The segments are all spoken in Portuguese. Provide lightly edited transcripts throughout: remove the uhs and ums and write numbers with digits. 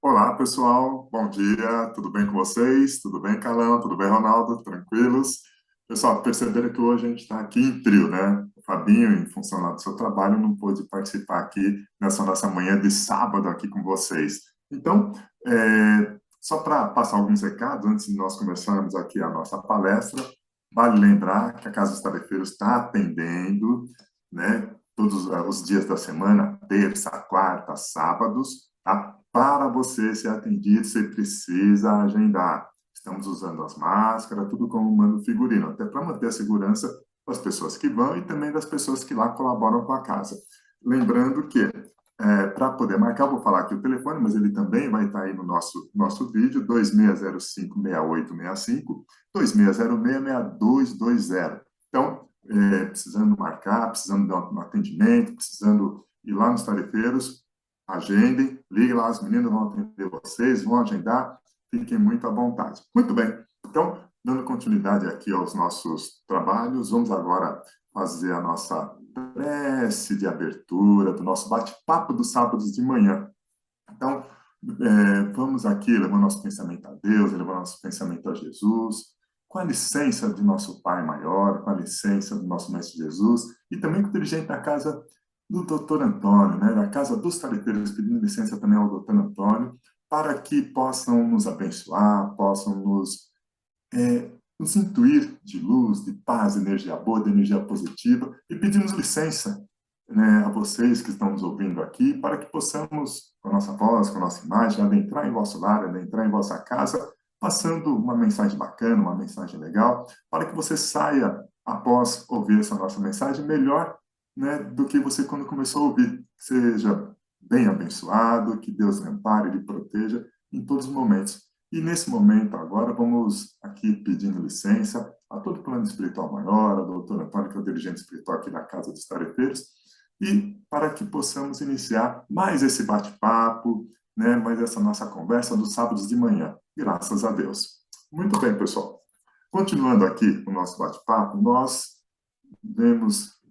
Olá, pessoal. Bom dia. Tudo bem com vocês? Tudo bem, Carlão? Tudo bem, Ronaldo? Tranquilos? Pessoal, perceberam que hoje a gente está aqui em trio, né? O Fabinho, em função lá do seu trabalho, não pôde participar aqui nessa nossa manhã de sábado aqui com vocês. Então, só para passar alguns recados antes de nós começarmos aqui a nossa palestra, vale lembrar que a Casa dos Tarefeiros está atendendo, né? Todos os dias da semana, terça, quarta, sábados, tá? Para você ser atendido, você precisa agendar. Estamos usando as máscaras, tudo como manda o figurino, até para manter a segurança das pessoas que vão e também das pessoas que lá colaboram com a casa. Lembrando que, para poder marcar, eu vou falar aqui o telefone, mas ele também vai estar aí no nosso vídeo, 2605-6865, 2606-6220. Então, precisando marcar, precisando de um atendimento, precisando ir lá nos tarefeiros, agendem, liguem lá, as meninas vão atender vocês, vão agendar, fiquem muito à vontade. Muito bem, então, dando continuidade aqui aos nossos trabalhos, vamos agora fazer a nossa prece de abertura do nosso bate-papo dos sábados de manhã. Então, vamos aqui levando nosso pensamento a Deus, levando nosso pensamento a Jesus, com a licença de nosso Pai Maior, com a licença do nosso Mestre Jesus, e também com o dirigente da casa do Dr. Antônio, né, da Casa dos Tarefeiros, pedindo licença também ao Dr. Antônio, para que possam nos abençoar, possam nos intuir de luz, de paz, de energia boa, de energia positiva, e pedimos licença, né, a vocês que estão nos ouvindo aqui, para que possamos, com a nossa voz, com a nossa imagem, adentrar em vosso lar, adentrar em vossa casa, passando uma mensagem bacana, uma mensagem legal, para que você saia, após ouvir essa nossa mensagem, melhor, né, do que você quando começou a ouvir. Seja bem abençoado, que Deus lhe ampare e lhe proteja em todos os momentos. E nesse momento, agora, vamos aqui pedindo licença a todo o plano espiritual maior, ao doutor Antônio, que é o dirigente espiritual aqui da Casa dos Tarefeiros, e para que possamos iniciar mais esse bate-papo, né, mais essa nossa conversa dos sábados de manhã, graças a Deus. Muito bem, pessoal. Continuando aqui o nosso bate-papo,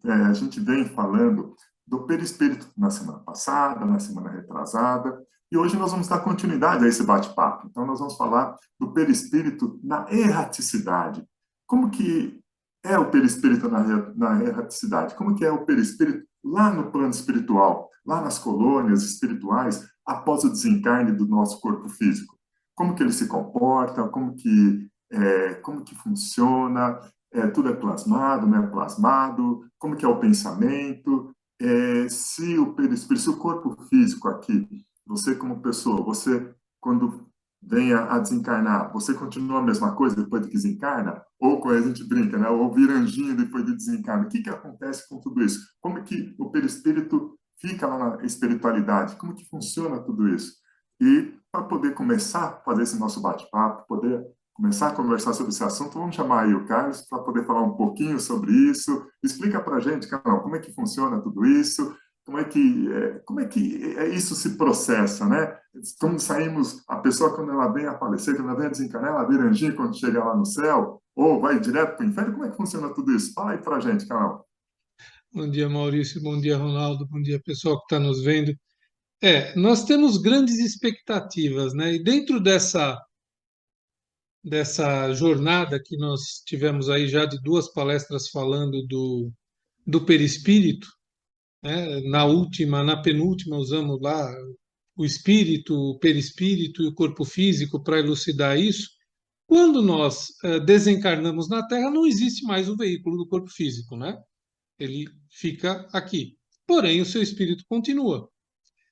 a gente vem falando do perispírito na semana passada, na semana retrasada, e hoje nós vamos dar continuidade a esse bate-papo. Então, nós vamos falar do perispírito na erraticidade. Como que é o perispírito na erraticidade? Como que é o perispírito lá no plano espiritual, lá nas colônias espirituais, após o desencarne do nosso corpo físico? Como que ele se comporta? Como que funciona? Tudo é plasmado, não é plasmado? Como que é o pensamento? Se o corpo físico aqui, você como pessoa, você quando venha a desencarnar, você continua a mesma coisa depois de que desencarna? Ou quando a gente brinca, né? Ou vira anjinho depois de desencarna? O que que acontece com tudo isso? Como que o perispírito fica lá na espiritualidade? Como que funciona tudo isso? E para poder começar a fazer esse nosso bate-papo, poder começar a conversar sobre esse assunto, vamos chamar aí o Carlos para poder falar um pouquinho sobre isso. Explica para a gente, Carol, como é que funciona tudo isso, como é que isso se processa, né? Como saímos, a pessoa quando ela vem a falecer, quando ela vem a desencarnar, ela vira anjinho quando chega lá no céu, ou vai direto para o inferno, como é que funciona tudo isso? Fala aí para a gente, Carol. Bom dia, Maurício. Bom dia, Ronaldo. Bom dia, pessoal que está nos vendo. Nós temos grandes expectativas, né? E dentro dessa jornada que nós tivemos aí já de duas palestras falando do perispírito, né? Na penúltima, usamos lá o espírito, o perispírito e o corpo físico para elucidar isso. Quando nós desencarnamos na Terra, não existe mais o veículo do corpo físico, né? Ele fica aqui. Porém, o seu espírito continua.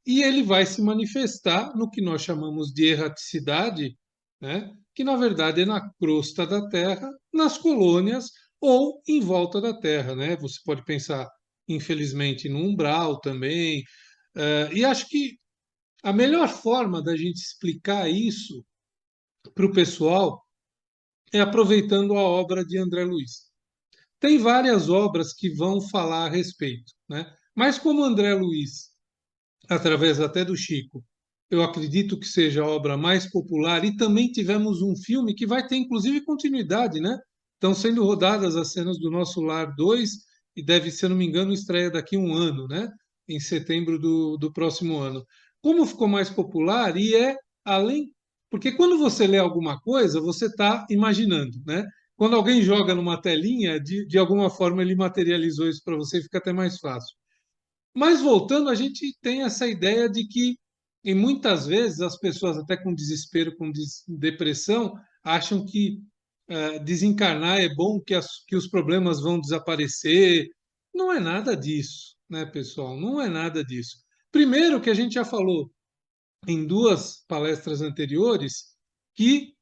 E ele vai se manifestar no que nós chamamos de erraticidade, né? Que na verdade é na crosta da Terra, nas colônias ou em volta da Terra. Né? Você pode pensar, infelizmente, no umbral também. E acho que a melhor forma da gente explicar isso para o pessoal é aproveitando a obra de André Luiz. Tem várias obras que vão falar a respeito, né? Mas como André Luiz, através até do Chico, eu acredito que seja a obra mais popular e também tivemos um filme que vai ter inclusive continuidade, né? Estão sendo rodadas as cenas do Nosso Lar 2 e deve, se eu não me engano, estreia daqui a um ano, né? Em setembro do próximo ano. Como ficou mais popular e é além, porque quando você lê alguma coisa, você está imaginando, né? Quando alguém joga numa telinha, de alguma forma ele materializou isso para você, fica até mais fácil. Mas voltando, a gente tem essa ideia de que, e muitas vezes, as pessoas, até com desespero, com depressão, acham que desencarnar é bom, que os problemas vão desaparecer. Não é nada disso, né, pessoal? Não é nada disso. Primeiro, que a gente já falou em duas palestras anteriores, que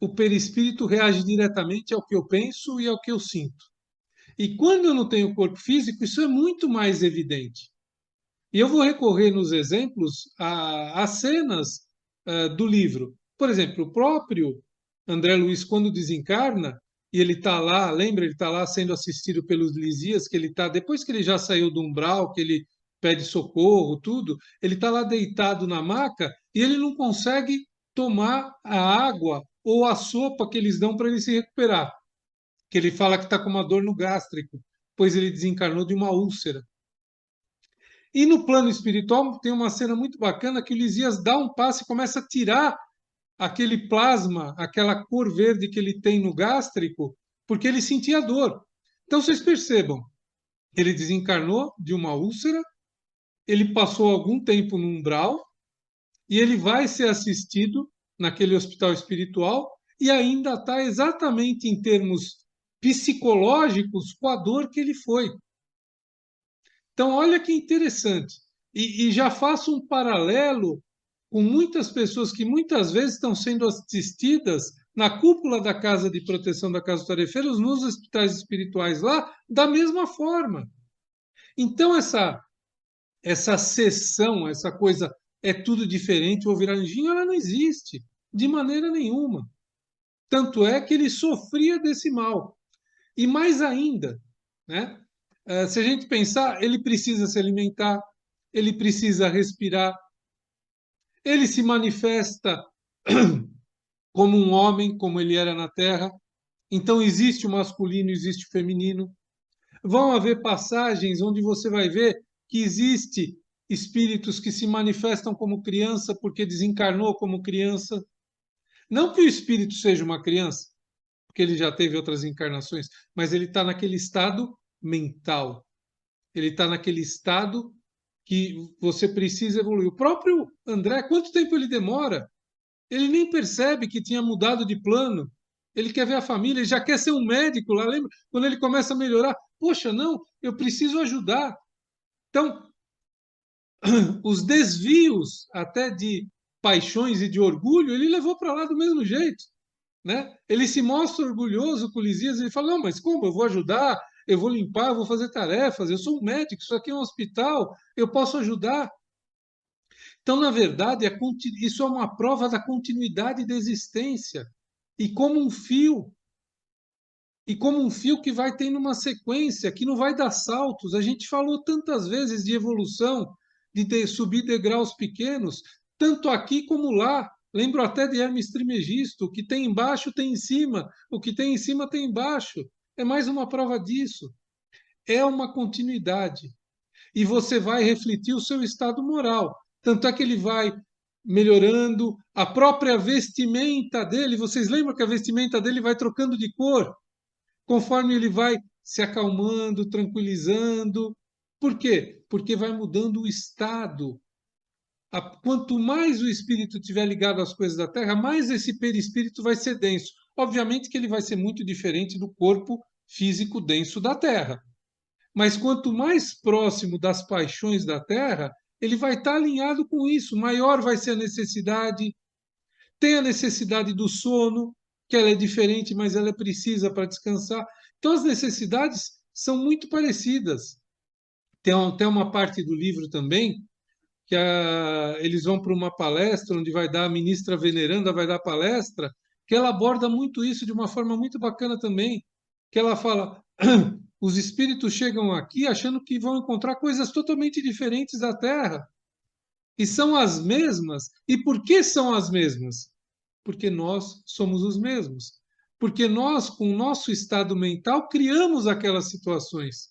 o perispírito reage diretamente ao que eu penso e ao que eu sinto. E quando eu não tenho corpo físico, isso é muito mais evidente. E eu vou recorrer nos exemplos a cenas do livro. Por exemplo, o próprio André Luiz, quando desencarna, e ele está lá, lembra, ele está lá sendo assistido pelos Lisias, que ele está, depois que ele já saiu do umbral, que ele pede socorro, tudo, ele está lá deitado na maca e ele não consegue tomar a água ou a sopa que eles dão para ele se recuperar. Que ele fala que está com uma dor no gástrico, pois ele desencarnou de uma úlcera. E no plano espiritual tem uma cena muito bacana que o Lisias dá um passo e começa a tirar aquele plasma, aquela cor verde que ele tem no gástrico, porque ele sentia dor. Então vocês percebam, ele desencarnou de uma úlcera, ele passou algum tempo no umbral e ele vai ser assistido naquele hospital espiritual e ainda está exatamente em termos psicológicos com a dor que ele foi. Então, olha que interessante. E já faço um paralelo com muitas pessoas que muitas vezes estão sendo assistidas na cúpula da Casa de Proteção da Casa dos Tarefeiros, nos hospitais espirituais lá, da mesma forma. Então, essa sessão, essa coisa é tudo diferente, vou virar anjinho, ela não existe, de maneira nenhuma. Tanto é que ele sofria desse mal. E mais ainda, né? Se a gente pensar, ele precisa se alimentar, ele precisa respirar, ele se manifesta como um homem, como ele era na Terra. Então existe o masculino, existe o feminino. Vão haver passagens onde você vai ver que existe espíritos que se manifestam como criança porque desencarnou como criança. Não que o espírito seja uma criança, porque ele já teve outras encarnações, mas ele está naquele estado mental. Ele está naquele estado que você precisa evoluir. O próprio André, quanto tempo ele demora? Ele nem percebe que tinha mudado de plano. Ele quer ver a família, ele já quer ser um médico lá. Lembra? Quando ele começa a melhorar, poxa, não, eu preciso ajudar. Então, os desvios até de paixões e de orgulho, ele levou para lá do mesmo jeito. Né? Ele se mostra orgulhoso com o Lisias, ele fala, não, mas como? Eu vou ajudar, eu vou limpar, eu vou fazer tarefas, eu sou um médico, isso aqui é um hospital, eu posso ajudar. Então, na verdade, isso é uma prova da continuidade da existência. E como um fio, e como um fio que vai tendo uma sequência, que não vai dar saltos. A gente falou tantas vezes de evolução, de subir degraus pequenos, tanto aqui como lá. Lembro até de Hermes Trismegisto, o que tem embaixo tem em cima, o que tem em cima tem embaixo. É mais uma prova disso. É uma continuidade. E você vai refletir o seu estado moral. Tanto é que ele vai melhorando, a própria vestimenta dele, vocês lembram que a vestimenta dele vai trocando de cor, conforme ele vai se acalmando, tranquilizando. Por quê? Porque vai mudando o estado. Quanto mais o espírito estiver ligado às coisas da Terra, mais esse perispírito vai ser denso. Obviamente que ele vai ser muito diferente do corpo físico denso da Terra. Mas quanto mais próximo das paixões da Terra, ele vai estar alinhado com isso. Maior vai ser a necessidade. Tem a necessidade do sono, que ela é diferente, mas ela é precisa para descansar. Então, as necessidades são muito parecidas. Tem uma parte do livro também que eles vão para uma palestra onde vai dar a ministra veneranda, vai dar palestra, que ela aborda muito isso de uma forma muito bacana também, que ela fala, os espíritos chegam aqui achando que vão encontrar coisas totalmente diferentes da Terra, e são as mesmas. E por que são as mesmas? Porque nós somos os mesmos. Porque nós, com o nosso estado mental, criamos aquelas situações.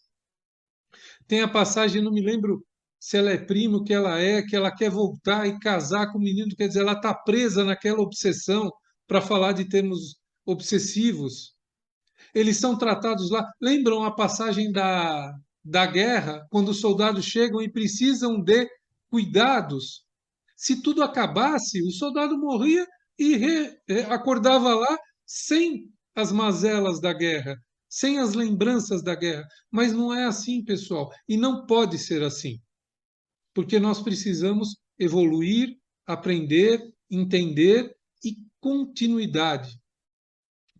Tem a passagem, não me lembro se ela é primo, que ela quer voltar e casar com o menino, quer dizer, ela está presa naquela obsessão, para falar de termos obsessivos. Eles são tratados lá. Lembram a passagem da guerra, quando os soldados chegam e precisam de cuidados? Se tudo acabasse, o soldado morria e acordava lá sem as mazelas da guerra, sem as lembranças da guerra. Mas não é assim, pessoal, e não pode ser assim, porque nós precisamos evoluir, aprender, entender e continuidade.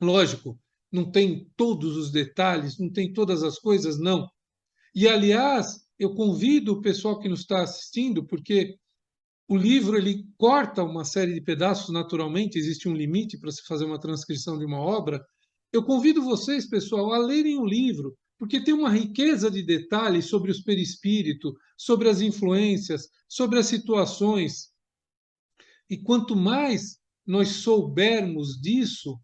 Lógico, não tem todos os detalhes, não tem todas as coisas, não. E, aliás, eu convido o pessoal que nos está assistindo, porque o livro ele corta uma série de pedaços naturalmente, existe um limite para se fazer uma transcrição de uma obra. Eu convido vocês, pessoal, a lerem o livro, porque tem uma riqueza de detalhes sobre os perispírito, sobre as influências, sobre as situações. E quanto mais nós soubermos disso,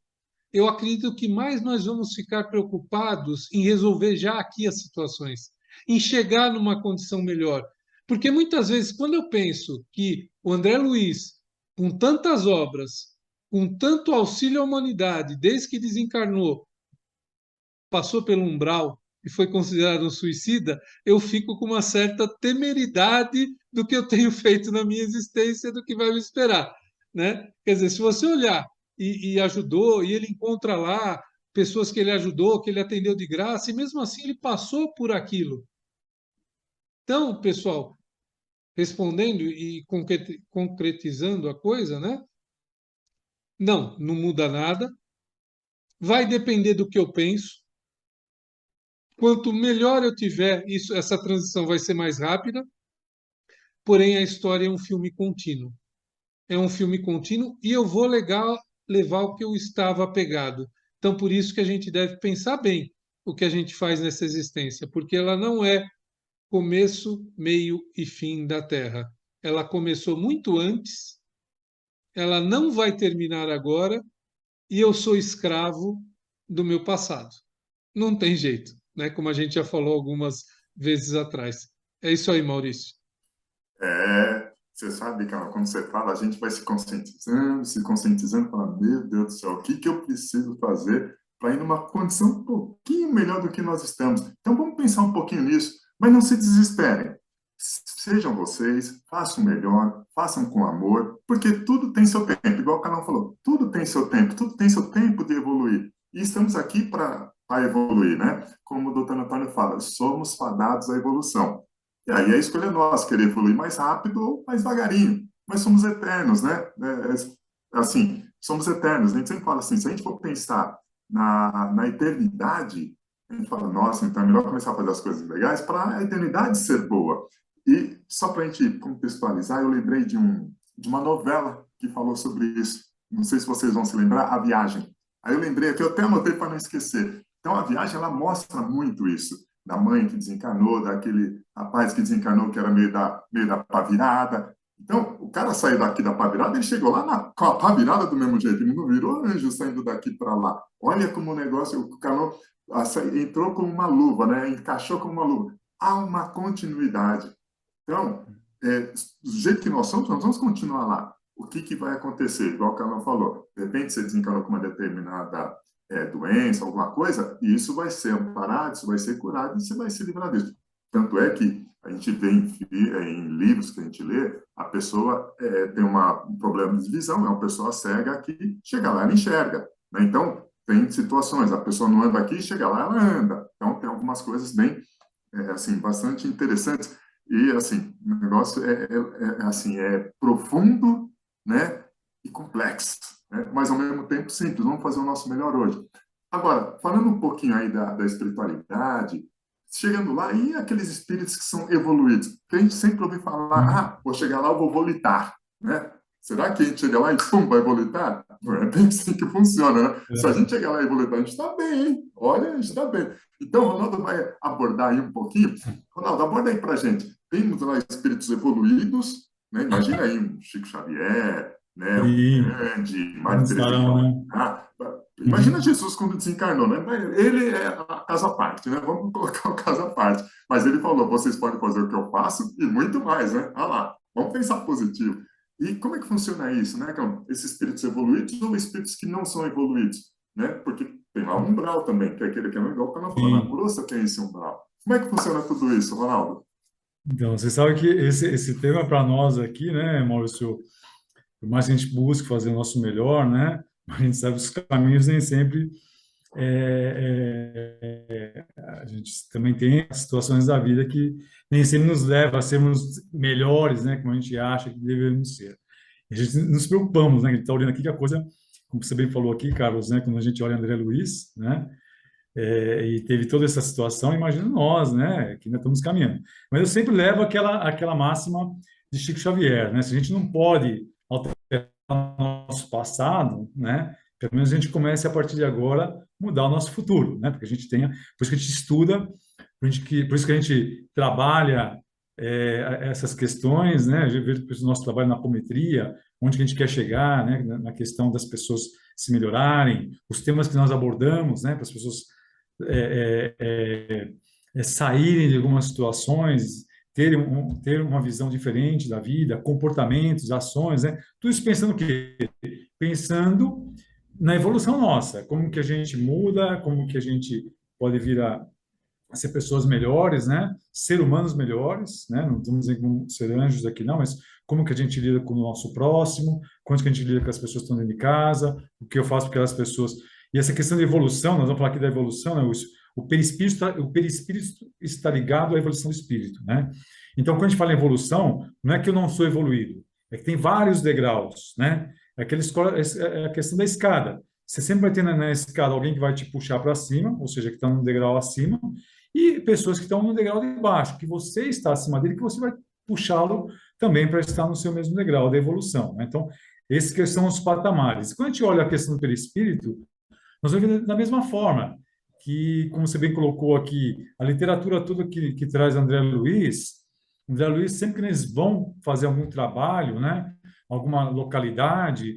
eu acredito que mais nós vamos ficar preocupados em resolver já aqui as situações, em chegar numa condição melhor. Porque muitas vezes, quando eu penso que o André Luiz, com tantas obras, com tanto auxílio à humanidade, desde que desencarnou, passou pelo umbral e foi considerado um suicida, eu fico com uma certa temeridade do que eu tenho feito na minha existência, do que vai me esperar, né? Quer dizer, se você olhar e ajudou, e ele encontra lá pessoas que ele ajudou, que ele atendeu de graça, e mesmo assim ele passou por aquilo. Então, pessoal, respondendo e concretizando a coisa, né? Não, não muda nada. Vai depender do que eu penso. Quanto melhor eu tiver, essa transição vai ser mais rápida. Porém, a história é um filme contínuo. É um filme contínuo e eu vou levar o que eu estava apegado. Então, por isso que a gente deve pensar bem o que a gente faz nessa existência, porque ela não é começo, meio e fim da Terra. Ela começou muito antes, ela não vai terminar agora e eu sou escravo do meu passado. Não tem jeito, né? Como a gente já falou algumas vezes atrás. É isso aí, Maurício. Você sabe, cara, quando você fala, a gente vai se conscientizando, falando, meu Deus do céu, o que que eu preciso fazer para ir numa condição um pouquinho melhor do que nós estamos? Então, vamos pensar um pouquinho nisso, mas não se desesperem. Sejam vocês, façam melhor, façam com amor, porque tudo tem seu tempo, igual o canal falou, tudo tem seu tempo, tudo tem seu tempo de evoluir. E estamos aqui para evoluir, né? Como o doutor Antônio fala, somos fadados à evolução. E aí a escolha é nossa, querer evoluir mais rápido ou mais devagarinho. Mas somos eternos, né? Assim, somos eternos. A gente sempre fala assim, se a gente for pensar na eternidade, a gente fala, nossa, então é melhor começar a fazer as coisas legais para a eternidade ser boa. E só para a gente contextualizar, eu lembrei de uma novela que falou sobre isso. Não sei se vocês vão se lembrar, A Viagem. Aí eu lembrei aqui, eu até anotei para não esquecer. Então, A Viagem, ela mostra muito isso da mãe que desencanou, daquele rapaz que desencanou, que era meio da pá virada. Então, o cara saiu daqui da pá virada, ele chegou lá com a pá virada do mesmo jeito, ele não virou anjo saindo daqui para lá. Olha como o negócio, o canal entrou como uma luva, né? Encaixou como uma luva. Há uma continuidade. Então, do jeito que nós somos, nós vamos continuar lá. O que, que vai acontecer? Igual o Carlão falou, de repente você desencanou com uma determinada doença, alguma coisa, e isso vai ser amparado, isso vai ser curado, e você vai se livrar disso. Tanto é que a gente vê em livros que a gente lê, a pessoa tem um problema de visão, é uma pessoa cega que chega lá e não enxerga. Né? Então, tem situações, a pessoa não anda aqui, chega lá, ela anda. Então, tem algumas coisas bem, assim, bastante interessantes. E, assim, o negócio assim, é profundo, né, e complexo, né, mas, ao mesmo tempo, simples. Vamos fazer o nosso melhor hoje. Agora, falando um pouquinho aí da espiritualidade, chegando lá, e aqueles espíritos que são evoluídos? Porque a gente sempre ouve falar, vou chegar lá, eu vou volitar, né? Será que a gente chega lá e, pum, vai volitar? Não é bem assim que funciona, né? Se a gente chegar lá e volitar, a gente está bem, hein? Olha, a gente está bem. Então, o Ronaldo vai abordar aí um pouquinho. Ronaldo, aborda aí para a gente. Temos lá espíritos evoluídos, né? Imagina aí um Chico Xavier, né? Um E grande, Maria não Teresa de estarão, né? Calcutá. Imagina Uhum. Jesus quando desencarnou, né? Ele é a casa à parte, né? Vamos colocar o caso à parte. Mas ele falou: vocês podem fazer o que eu faço e muito mais, né? Olha lá, vamos pensar positivo. E como é que funciona isso, né, Cão? Esses espíritos evoluídos ou espíritos que não são evoluídos, né? Porque tem lá um umbral também, que é aquele que é igual que eu estava falando, a Sim. crosta tem esse umbral. Como é que funciona tudo isso, Ronaldo? Então, você sabe que esse tema para nós aqui, né, Maurício, por mais que a gente busque fazer o nosso melhor, né, a gente sabe que os caminhos nem sempre a gente também tem situações da vida que nem sempre nos leva a sermos melhores, né, como a gente acha que devemos ser. A gente nos preocupamos, né, a gente está olhando aqui que a coisa, como você bem falou aqui, Carlos, né, quando a gente olha André Luiz, né, e teve toda essa situação, imagina nós, né, que ainda estamos caminhando. Mas eu sempre levo aquela máxima de Chico Xavier, né, se a gente não pode alterar o nosso passado, né, pelo menos a gente comece a partir de agora mudar o nosso futuro, né, porque a gente tenha, por isso que a gente estuda, por isso que a gente trabalha essas questões, né, a gente vê o nosso trabalho na apometria, onde que a gente quer chegar, né, na questão das pessoas se melhorarem, os temas que nós abordamos, né, para as pessoas saírem de algumas situações, ter uma visão diferente da vida, comportamentos, ações, né? Tudo isso pensando o quê? Pensando na evolução nossa, como que a gente muda, como que a gente pode vir a ser pessoas melhores, né? Ser humanos melhores, né? Não estamos dizendo ser anjos aqui, não, mas como que a gente lida com o nosso próximo, como que a gente lida com as pessoas que estão dentro de casa, o que eu faço com aquelas pessoas. E essa questão de evolução, nós vamos falar aqui da evolução, né, Lúcio? O perispírito está ligado à evolução do espírito, né? Então, quando a gente fala em evolução, não é que eu não sou evoluído, é que tem vários degraus, né? É a questão da escada. Você sempre vai ter na escada alguém que vai te puxar para cima, ou seja, que está no degrau acima, e pessoas que estão no degrau de baixo, que você está acima dele, que você vai puxá-lo também para estar no seu mesmo degrau da evolução, né? Então, esses que são os patamares. Quando a gente olha a questão do perispírito, nós vamos ver da mesma forma que, como você bem colocou aqui, a literatura toda que traz André Luiz, sempre que eles vão fazer algum trabalho, né, alguma localidade,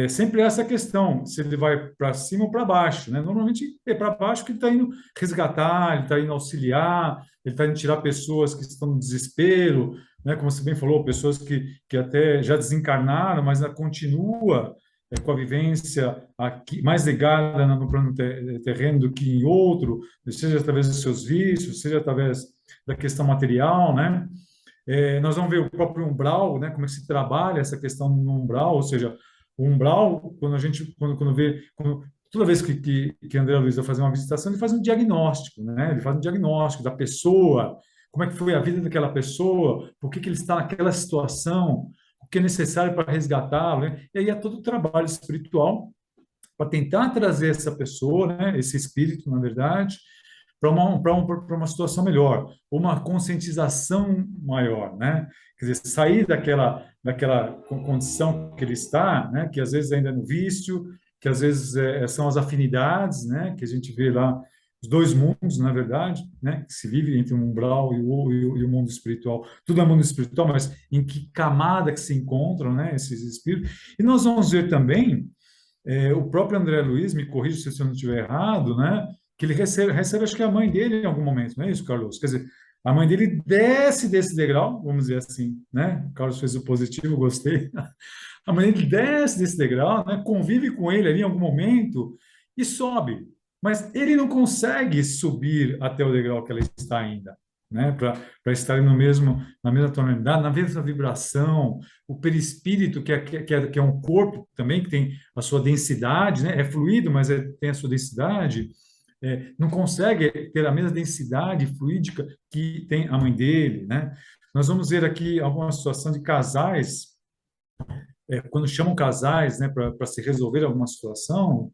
sempre essa questão, se ele vai para cima ou para baixo, né? Normalmente é para baixo que ele está indo resgatar, ele está indo auxiliar, ele está indo tirar pessoas que estão no desespero, né? Como você bem falou, pessoas que até já desencarnaram, mas ainda continua com a vivência aqui, mais ligada no plano terreno do que em outro, seja através dos seus vícios, seja através da questão material, né? Nós vamos ver o próprio umbral, né? Como é que se trabalha essa questão no umbral, ou seja, o umbral, quando a gente, quando vê, toda vez que André Luiz vai fazer uma visitação, ele faz um diagnóstico, né? Ele faz um diagnóstico da pessoa, como é que foi a vida daquela pessoa, por que ele está naquela situação, o que é necessário para resgatá-lo, né? E aí é todo o trabalho espiritual para tentar trazer essa pessoa, né? Esse espírito, na verdade, para uma situação melhor, uma conscientização maior, né? Quer dizer, sair daquela condição que ele está, né? Que às vezes ainda é no vício, que às vezes são as afinidades, né? Que a gente vê lá os dois mundos, na verdade, né? Que se vive entre o umbral e o mundo espiritual. Tudo é mundo espiritual, mas em que camada que se encontram, né? Esses espíritos. E nós vamos ver também o próprio André Luiz, me corrija se eu não estiver errado, né? Que ele recebe, acho que a mãe dele em algum momento, não é isso, Carlos? Quer dizer, a mãe dele desce desse degrau, vamos dizer assim, né? O Carlos fez o positivo, gostei. A mãe dele desce desse degrau, né? Convive com ele ali em algum momento e sobe. Mas ele não consegue subir até o degrau que ela está ainda, né? Para estar na mesma tonalidade, na mesma vibração, o perispírito, que é um corpo também, que tem a sua densidade, né? É fluido, mas tem a sua densidade, não consegue ter a mesma densidade fluídica que tem a mãe dele, né? Nós vamos ver aqui alguma situação de casais, quando chamam casais, né, para se resolver alguma situação,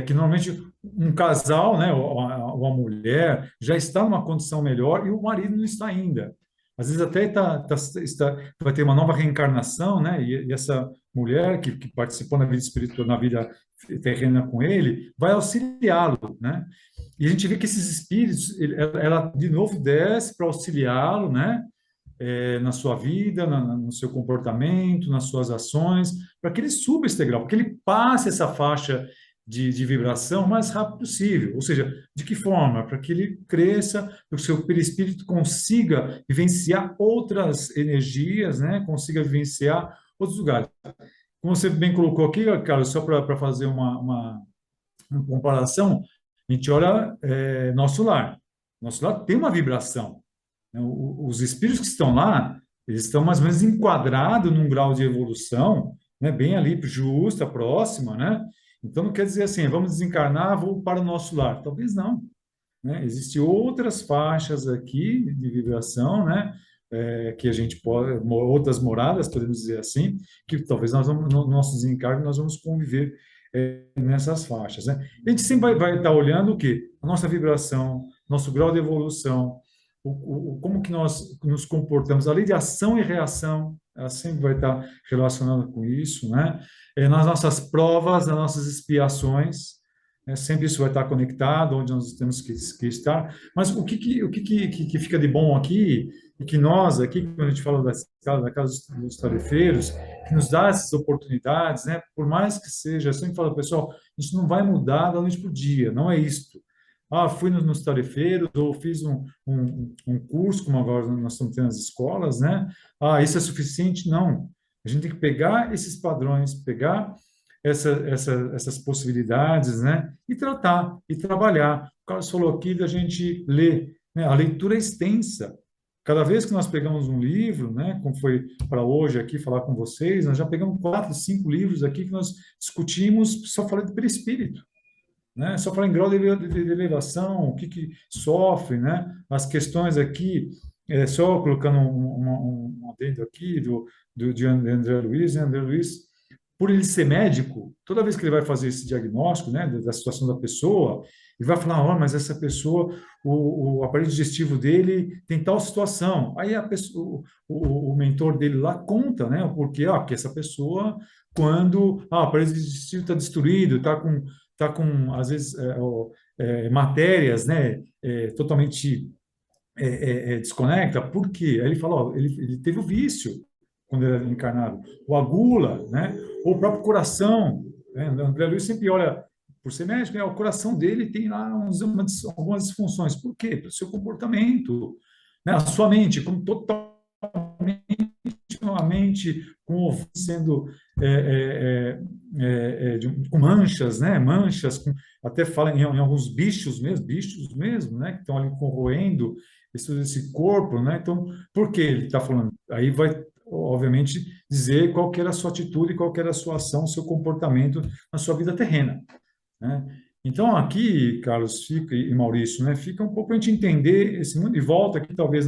que normalmente um casal, né, ou a mulher, já está numa condição melhor e o marido não está ainda. Às vezes até vai ter uma nova reencarnação, né, e essa mulher que participou na vida espiritual, na vida terrena com ele, vai auxiliá-lo, né? E a gente vê que esses espíritos, ela de novo desce para auxiliá-lo, né? Na sua vida, no seu comportamento, nas suas ações, para que ele suba esse degrau, para que ele passe essa faixa de vibração o mais rápido possível. Ou seja, de que forma? Para que ele cresça, para que o seu perispírito consiga vivenciar outras energias, né? Consiga vivenciar outros lugares. Como você bem colocou aqui, Carlos, só para fazer uma comparação, a gente olha nosso lar. Nosso lar tem uma vibração, né? Os espíritos que estão lá, eles estão mais ou menos enquadrados num grau de evolução, né? Bem ali, justa, próxima, né? Então, não quer dizer assim, vamos desencarnar, vou para o nosso lar. Talvez não, né? Existem outras faixas aqui de vibração, né? Que a gente pode, outras moradas, podemos dizer assim, que talvez nós vamos, no nosso desencargo, nós vamos conviver nessas faixas, né? A gente sempre vai estar olhando o quê? A nossa vibração, nosso grau de evolução, como que nós nos comportamos, a lei de ação e reação, ela sempre vai estar relacionada com isso, né? Nas nossas provas, nas nossas expiações, sempre isso vai estar conectado, onde nós temos que estar. Mas o que fica de bom aqui, e que nós, aqui, quando a gente fala da casa dos tarefeiros, que nos dá essas oportunidades, né? Por mais que seja, eu sempre falo, pessoal, isso não vai mudar da noite para o dia, não é isto. Ah, fui nos tarefeiros, ou fiz um curso, como agora nós estamos tendo nas escolas, né? Ah, isso é suficiente? Não. A gente tem que pegar esses padrões, pegar essas possibilidades, né? E tratar, e trabalhar. O Carlos falou aqui da gente ler, né? A leitura é extensa. Cada vez que nós pegamos um livro, né, como foi para hoje aqui falar com vocês, nós já pegamos 4, 5 livros aqui que nós discutimos, só falando de perispírito, né? Só falar em grau de elevação, o que sofre, né? As questões aqui, só colocando um adendo aqui de André Luiz, né? André Luiz, por ele ser médico, toda vez que ele vai fazer esse diagnóstico, né, da situação da pessoa, ele vai falar, oh, mas essa pessoa, o aparelho digestivo dele tem tal situação. Aí a pessoa, o mentor dele lá conta, né, o porquê, porque essa pessoa, quando o aparelho digestivo está destruído, está com às vezes, matérias, né, totalmente desconecta, por quê? Aí ele fala, ó, ele teve o vício quando ele era encarnado, ou a gula, né? Ou o próprio coração, né? André Luiz sempre olha, por ser médico, né? O coração dele tem lá algumas disfunções. Por quê? Pelo seu comportamento, né? A sua mente, como totalmente uma mente sendo com manchas, né? Manchas, até fala em alguns bichos mesmo, né? Que estão ali corroendo esse corpo, né? Então, por que ele está falando? Aí vai, obviamente, dizer qual que era a sua atitude, qual que era a sua ação, o seu comportamento na sua vida terrena, né? Então, aqui, Carlos, fica, e Maurício, né? Fica um pouco a gente entender esse mundo, e volta aqui, talvez,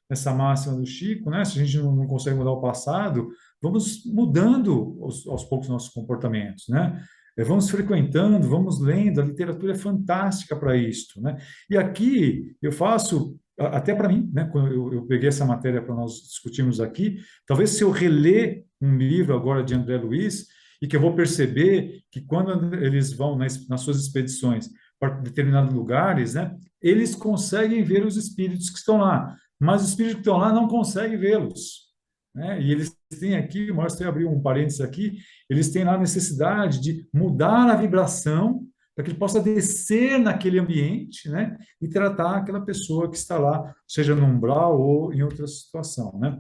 nessa máxima do Chico, né? Se a gente não consegue mudar o passado, vamos mudando aos poucos nossos comportamentos, né? Vamos frequentando, vamos lendo, a literatura é fantástica para isso, né? E aqui eu faço, até para mim, né? Quando eu peguei essa matéria para nós discutirmos aqui, talvez se eu reler um livro agora de André Luiz, e que eu vou perceber que quando eles vão nas suas expedições para determinados lugares, né? Eles conseguem ver os espíritos que estão lá, mas os espíritos que estão lá não conseguem vê-los, né? E eles têm aqui, o Márcio abriu um parênteses aqui, eles têm lá a necessidade de mudar a vibração para que ele possa descer naquele ambiente, né? E tratar aquela pessoa que está lá, seja no umbral ou em outra situação, né?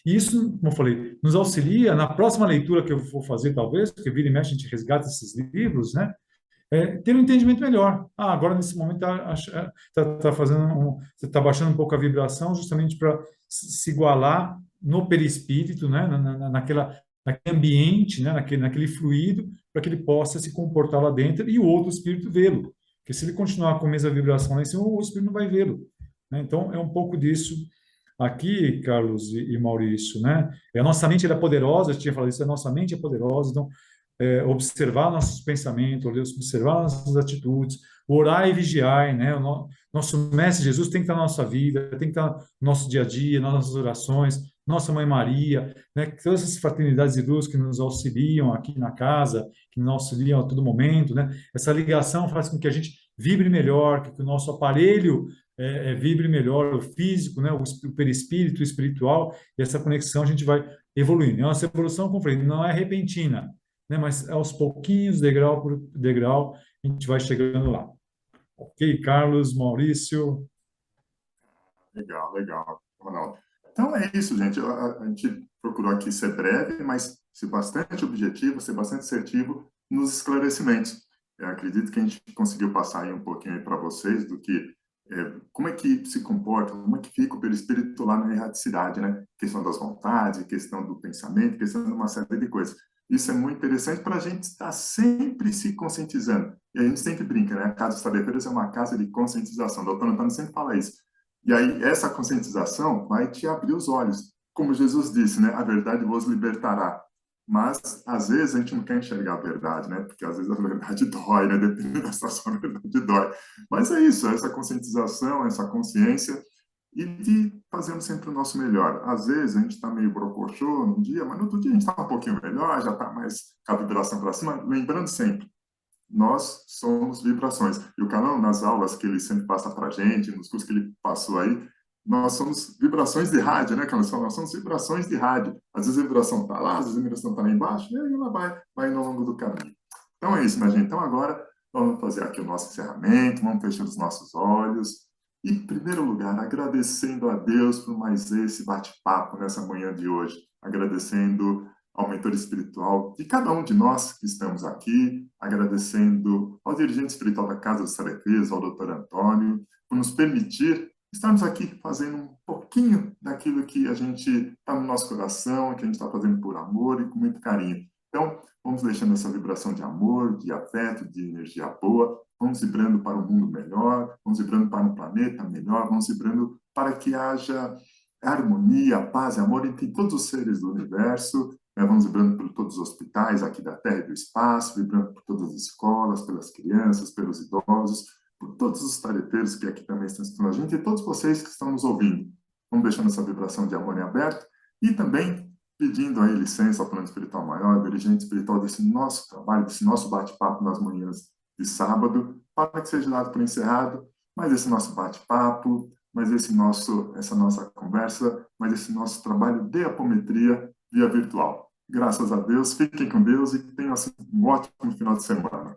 E isso, como eu falei, nos auxilia na próxima leitura que eu vou fazer, talvez, porque vira e mexe a gente resgata esses livros, né? Ter um entendimento melhor. Ah, agora nesse momento você está baixando um pouco a vibração justamente para se igualar no perispírito, né? Naquele ambiente, né? Naquele fluido, para que ele possa se comportar lá dentro e o outro espírito vê-lo. Porque se ele continuar com a mesma vibração lá em cima, o espírito não vai vê-lo, né? Então, é um pouco disso aqui, Carlos e Maurício, né? A nossa mente é poderosa, eu tinha falado isso, a nossa mente é poderosa, então observar nossos pensamentos, observar nossas atitudes, orar e vigiar, né? Nosso Mestre Jesus tem que estar na nossa vida, tem que estar no nosso dia a dia, nas nossas orações, nossa Mãe Maria, né? Todas essas fraternidades de luz que nos auxiliam aqui na casa, que nos auxiliam a todo momento, né? Essa ligação faz com que a gente vibre melhor, que o nosso aparelho vibre melhor, o físico, né? O perispírito, o espiritual, e essa conexão a gente vai evoluindo. E a nossa evolução, como eu falei, não é repentina. né? Mas aos pouquinhos, degrau por degrau, a gente vai chegando lá. Ok, Carlos, Maurício? Legal, legal, Ronaldo. Então é isso, gente. A gente procurou aqui ser breve, mas ser bastante objetivo, ser bastante assertivo nos esclarecimentos. Eu acredito que a gente conseguiu passar aí um pouquinho para vocês do que como é que se comporta, como é que fica o perispírito lá na erraticidade, né? Questão das vontades, questão do pensamento, questão de uma série de coisas. Isso é muito interessante para a gente estar sempre se conscientizando. E a gente sempre brinca, né? A Casa dos Tarefeiros é uma casa de conscientização. O doutor Antônio sempre fala isso. E aí, essa conscientização vai te abrir os olhos. Como Jesus disse, né? A verdade vos libertará. Mas, às vezes, a gente não quer enxergar a verdade, né? Porque, às vezes, a verdade dói, né? Dependendo da situação, a verdade dói. Mas é isso, essa conscientização, essa consciência e de fazermos sempre o nosso melhor. Às vezes, a gente está meio brocochô num dia, mas no outro dia a gente está um pouquinho melhor, já está mais com a vibração para cima. Lembrando sempre, nós somos vibrações. E o Carlão, nas aulas que ele sempre passa para a gente, nos cursos que ele passou aí, nós somos vibrações de rádio, né, Carlão? Nós somos vibrações de rádio. Às vezes a vibração está lá, às vezes a vibração está lá embaixo, e aí ela vai ao longo do caminho. Então é isso, minha gente. Então agora vamos fazer aqui o nosso encerramento, vamos fechar os nossos olhos. E, em primeiro lugar, agradecendo a Deus por mais esse bate-papo nessa manhã de hoje. Agradecendo ao mentor espiritual de cada um de nós que estamos aqui, agradecendo ao dirigente espiritual da Casa dos Tarefeiros, ao Dr. Antônio, por nos permitir estarmos aqui fazendo um pouquinho daquilo que a gente está no nosso coração, que a gente está fazendo por amor e com muito carinho. Então, vamos deixando essa vibração de amor, de afeto, de energia boa, vamos vibrando para um mundo melhor, vamos vibrando para um planeta melhor, vamos vibrando para que haja harmonia, paz e amor entre todos os seres do universo, né? Vamos vibrando por todos os hospitais aqui da Terra e do espaço, vibrando por todas as escolas, pelas crianças, pelos idosos, por todos os tarefeiros que aqui também estão assistindo a gente e todos vocês que estão nos ouvindo. Vamos deixando essa vibração de amor em aberto e também pedindo aí licença ao plano espiritual maior, dirigente espiritual desse nosso trabalho, desse nosso bate-papo nas manhãs de sábado, para que seja dado por encerrado, mas esse nosso bate-papo, mas essa nossa conversa, mas esse nosso trabalho de apometria via virtual. Graças a Deus, fiquem com Deus e tenham assim, um ótimo final de semana.